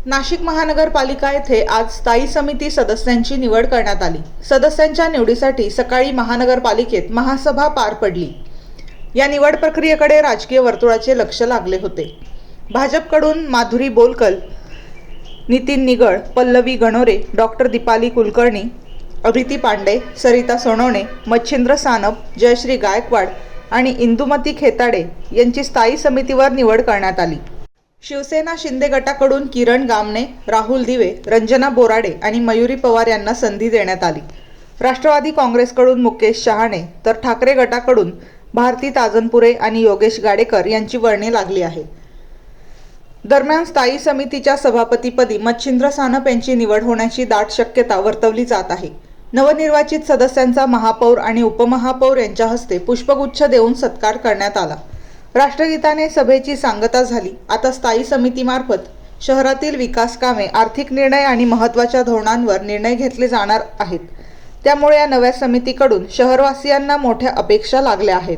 नाशिक महानगरपालिका येथे आज स्थायी समिती सदस्यांची निवड करण्यात आली। सदस्यांच्या निवडीसाठी सकाळी महानगरपालिकेत महासभा पार पडली। या निवड प्रक्रियेकडे राजकीय वर्तुळाचे लक्ष लागले होते। भाजपकडून माधुरी बोलकल, नितीन निगळ, पल्लवी गणोरे, डॉक्टर दीपाली कुलकर्णी, अभिती पांडे, सरिता सोनवणे, मच्छिंद्र सानप, जयश्री गायकवाड आणि इंदुमती खेताडे यांची स्थायी समितीवर निवड करण्यात आली। शिवसेना शिंदे गटाकडून किरण गामणे, राहुल दिवे, रंजना बोराडे आणि मयुरी पवार यांना संधी देण्यात आली। राष्ट्रवादी काँग्रेसकडून मुकेश शहाणे तर ठाकरे गटाकडून भारती ताजनपुरे आणि योगेश गाडेकर यांची वर्णी लागली आहे। दरम्यान स्थायी समितीच्या सभापतीपदी मच्छिंद्र सानप यांची निवड होण्याची दाट शक्यता वर्तवली जात आहे। नवनिर्वाचित सदस्यांचा महापौर आणि उपमहापौर यांच्या हस्ते पुष्पगुच्छ देऊन सत्कार करण्यात आला। राष्ट्रगीताने सभेची सांगता झाली। आता स्थायी समितीमार्फत शहरातील विकास कामे, आर्थिक निर्णय आणि महत्त्वाच्या धोरणांवर निर्णय घेतले जाणार आहेत। त्यामुळे या नव्या समितीकडून शहरवासियांना मोठ्या अपेक्षा लागल्या आहेत।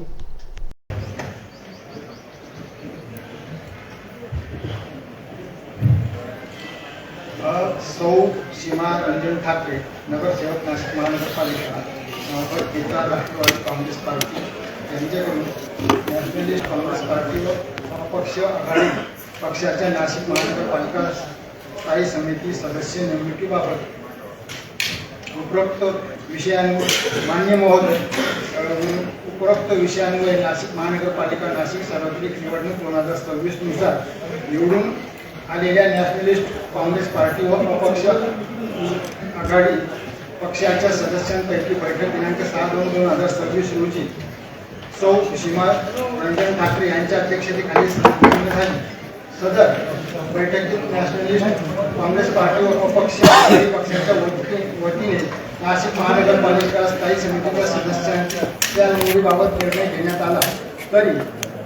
सौ सीमा रंजन ठाकरे, नगरसेवक, नाशिक महानगरपालिका, राष्ट्रवादी काँग्रेस पार्टी यांच्याकडून नॅशनलिस्ट काँग्रेस पार्टी व अपक्ष आघाडी पक्षाच्या नाशिक महानगरपालिका स्थायी समिती सदस्य निवडणुकीबाबत उपरोक्त विषयांवर मान्य महोदय, उपरोक्त विषयांवर नाशिक महानगरपालिका नाशिक सार्वत्रिक निवडणूक 2026 नुसार निवडून आलेल्या नॅशनलिस्ट काँग्रेस पार्टी व अपक्ष आघाडी पक्षाच्या सदस्यांपैकी बैठक दिनांक 6/2/2026 रोजी सौ सीमा रंजन ठाकरे यांच्या अध्यक्षतेखाली संपन्न झाली। सदर बैठकीत नॅशनलिस्ट काँग्रेस पार्टी व अपक्ष आघाडी पक्षाच्या वतीने नाशिक महानगरपालिका स्थायी समितीच्या सदस्यांच्या निवडीबाबत निर्णय घेण्यात आला। तरी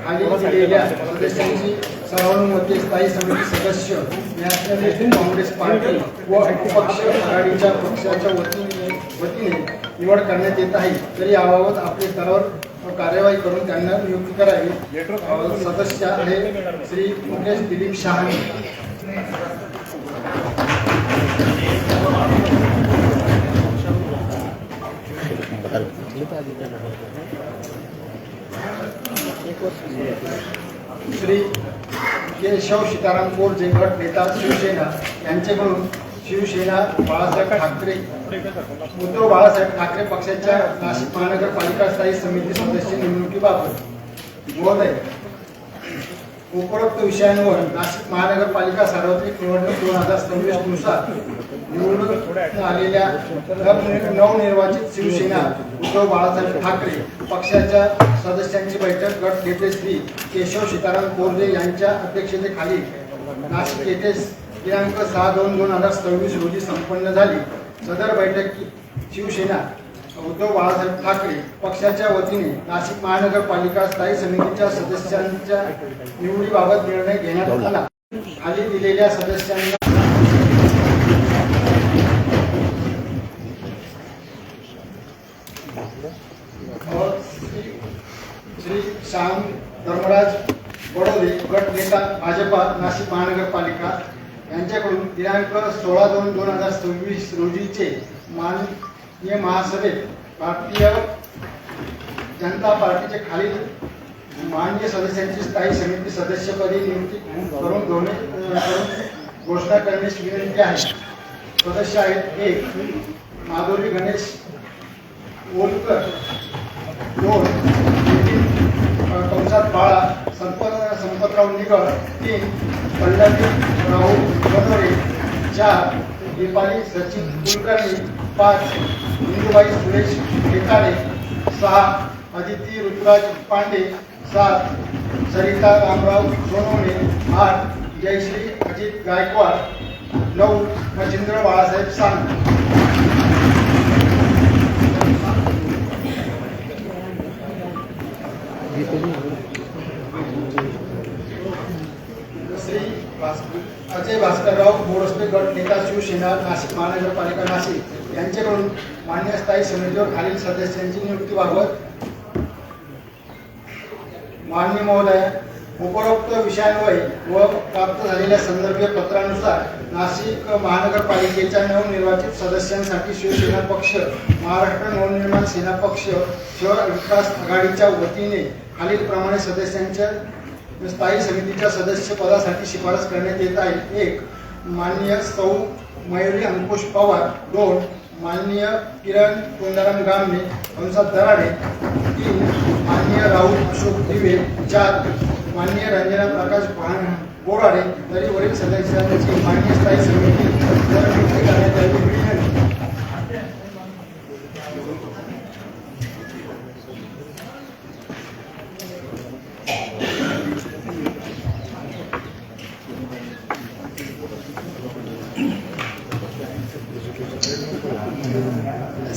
खाली दिलेल्या सदस्यांची सर्वानुमते स्थायी समिती सदस्य नॅशनलिस्ट काँग्रेस पार्टी व अपक्ष आघाडीच्या पक्षाच्या वतीने निवड करण्यात येत आहे। तरी याबाबत आपले स्तरावर कार्यवाही करून त्यांना नियुक्ती करावी। सदस्य आहे श्री मुकेश दिलीप शहाणे। श्री केशव सीताराम कोरजे, गट नेता शिवसेना यांच्याकडून शिवसेना बाळासाहेब ठाकरे, उद्धव बाळासाहेब ठाकरे पक्षाच्या नाशिक महानगरपालिका स्थायी समिती सदस्य निवडणुकीबाबत महोदय, उपरोक्त विषयांवर नाशिक महानगरपालिका सार्वत्रिक निवडणूक 2026 नुसार निवडून आलेल्या नवनिर्वाचित शिवसेना उद्धव बाळासाहेब ठाकरे पक्षाच्या सदस्यांची बैठक गट नेते श्री केशव सीताराम कोरजे यांच्या अध्यक्षतेखाली नाशिक येथे दिनांक 6/2/2026 रोजी संपन्न झाली। सदर बैठकीत शिवसेना उद्धव बाळासाहेब ठाकरे पक्षाच्या वतीने नाशिक महानगरपालिका स्थायी समितीच्या सदस्यांच्या निवडीबाबत निर्णय घेण्यात आला। खाली दिलेल्या सदस्यांना श्री श्याम धर्मराज बडोदे, गट नेता भाजपा नाशिक महानगरपालिका यांच्याकडून दिनांक 16/2/2026 रोजीचे माननीय महासभेत भारतीय जनता पार्टीचे खालील माननीय सदस्यांची स्थायी समिती सदस्यपदी नियुक्ती करून घोषणा करण्याची विनंती आहे। सदस्य आहेत: 1 माधुरी गणेश बोलकर, 2 कंसात बाळा संपतराव निगळ, 3 पल्लवी राहुल गणोरे, 4 दीपाली सचिन कुलकर्णी, 5 इंदुबाई सुरेश खेताडे, 6 अदिती ऋतुराज पांडे, 7 सरिता रामराव सोनवणे, 8 जयश्री अजित गायकवाड, 9 मच्छिंद्र बाळासाहेब सानप। श्री अजय भास्करराव मोरस्ते, गट नेता शिवसेना नाशिक महानगरपालिका नाशिक यांच्याकडून मान्य स्थायी समितीवर खालील सदस्यांची नियुक्तीबाबत माननीय महोदय, उपरोक्त विषयांवय व प्राप्त झालेल्या संदर्भीय पत्रानुसार नाशिक महानगरपालिकेच्या नवनिर्वाचित सदस्यांसाठी शिवसेना पक्ष, महाराष्ट्र नवनिर्माण सेना पक्ष, शहर विकास आघाडीच्या वतीने खालीलप्रमाणे सदस्यांच्या स्थायी समितीच्या सदस्यपदासाठी शिफारस करण्यात येत आहे. 1. माननीय सौ मयुरी अंकुश पवार. 2. माननीय किरण पुंजाराम गामणे दराडे. 3. माननीय राहुल अशोक दिवे. 4. माननीय रंजना प्रकाश बोराडे. तरी वरील सदस्यांची मान्य स्थायी समिती नियुक्ती करण्यात आली.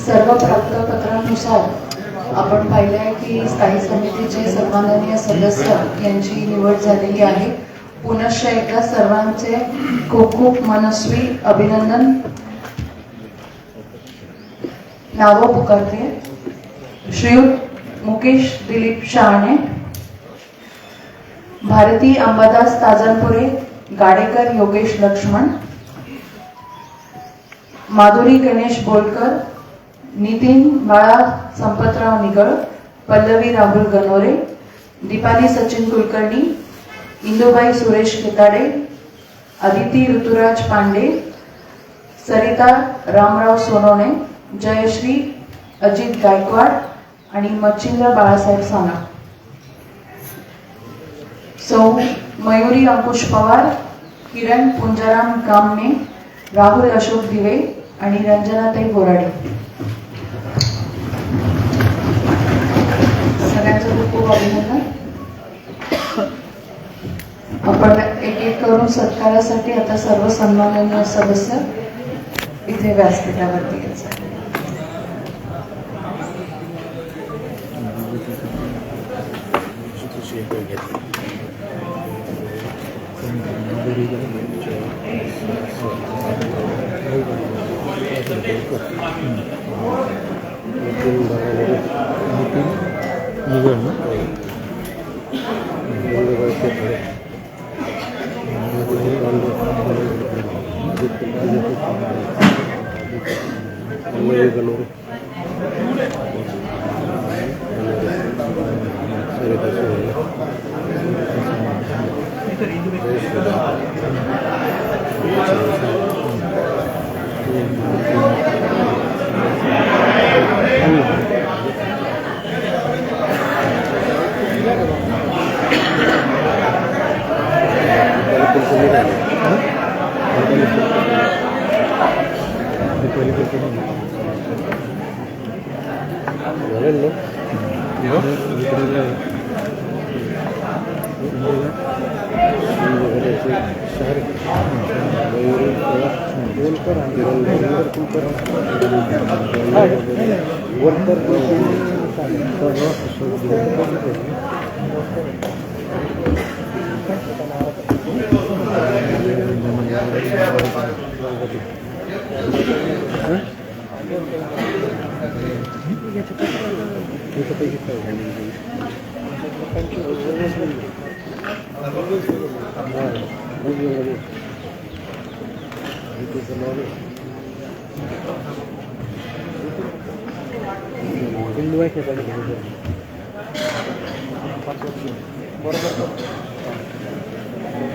सर्व प्राप्त पत्रानुसार आपण पाहिले आहे की स्थायी समितीचे सन्माननीय सदस्य यांची निवड झालेली आहे. पुनश्च एकदा सर्वांचे खूप खूप मनस्वी अभिनंदन. नावं पुकारते. श्रीयुत मुकेश दिलीप शहाणे, भारती अंबादास ताजनपुरे, गाडेकर योगेश लक्ष्मण, माधुरी गणेश बोलकर, नितीन बाळा संपतराव निगळ, पल्लवी राहुल गणोरे, दीपाली सचिन कुलकर्णी, इंदुबाई सुरेश खेताडे, अदिती ऋतुराज पांडे, सरिता रामराव सोनवणे, जयश्री अजित गायकवाड आणि मच्छिंद्र बाळासाहेब साना. सौ मयुरी अंकुश पवार, किरण पुंजाराम गामणे, राहुल अशोक दिवे आणि रंजनाताई बोराडे. सगळ्यांचं खूप खूप अभिनंदन. आपण एक एक करून सत्कारासाठी आता सर्व सन्माननीय सदस्य इथे व्यासपीठावरती यायचं.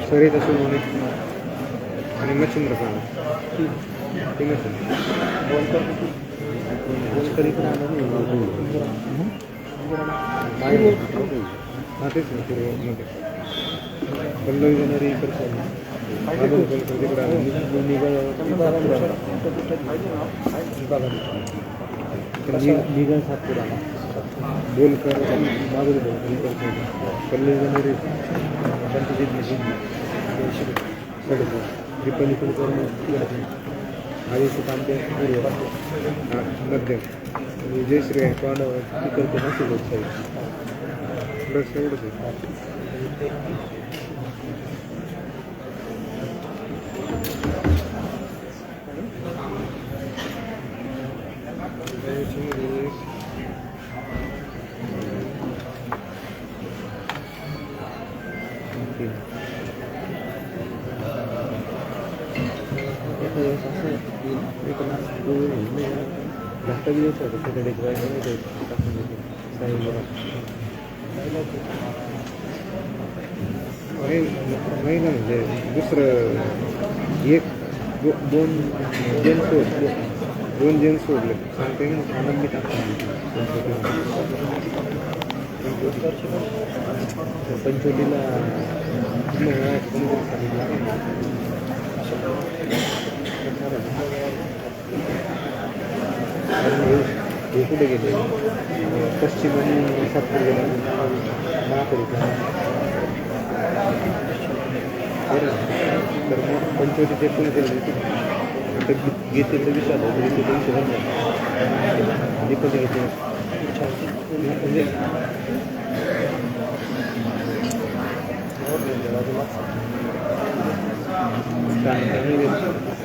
सरिता सोनवणे आणि मच्छिंद्र पांडे. पल्लवी गणोरे इकडे निगळ सातपुरा बोलकर माधुरी बोलकर पल्लवी गणोरे दीपाली कुलकर्णी आयुष तांबे पूर्व मध्य जयश्री गायकवाड तिकडचे नाशिक लोकशाही बस एवढंच आहे. धाकटा दिवस होता सॅटर्डेची बाहेर नाही टाकून देते नाही ना म्हणजे दुसरं एक दोन जेन्स सोडले सांगते आनंद मी टाकून पंचवटीला हे कुठे गेले पश्चिम आणि सातपूर गेले महापुरी तर मग पंचवटीचे कोणी केले आता घेतलेले विषय आला घेतलेले विषय झाला दीपक घेतले म्हणजे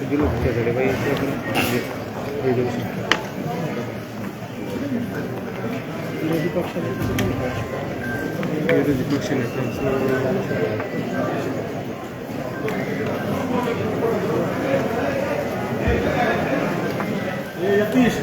गेलो त्याच्याकडे बाई हे देऊ शकतो विरोधी पक्ष यतीश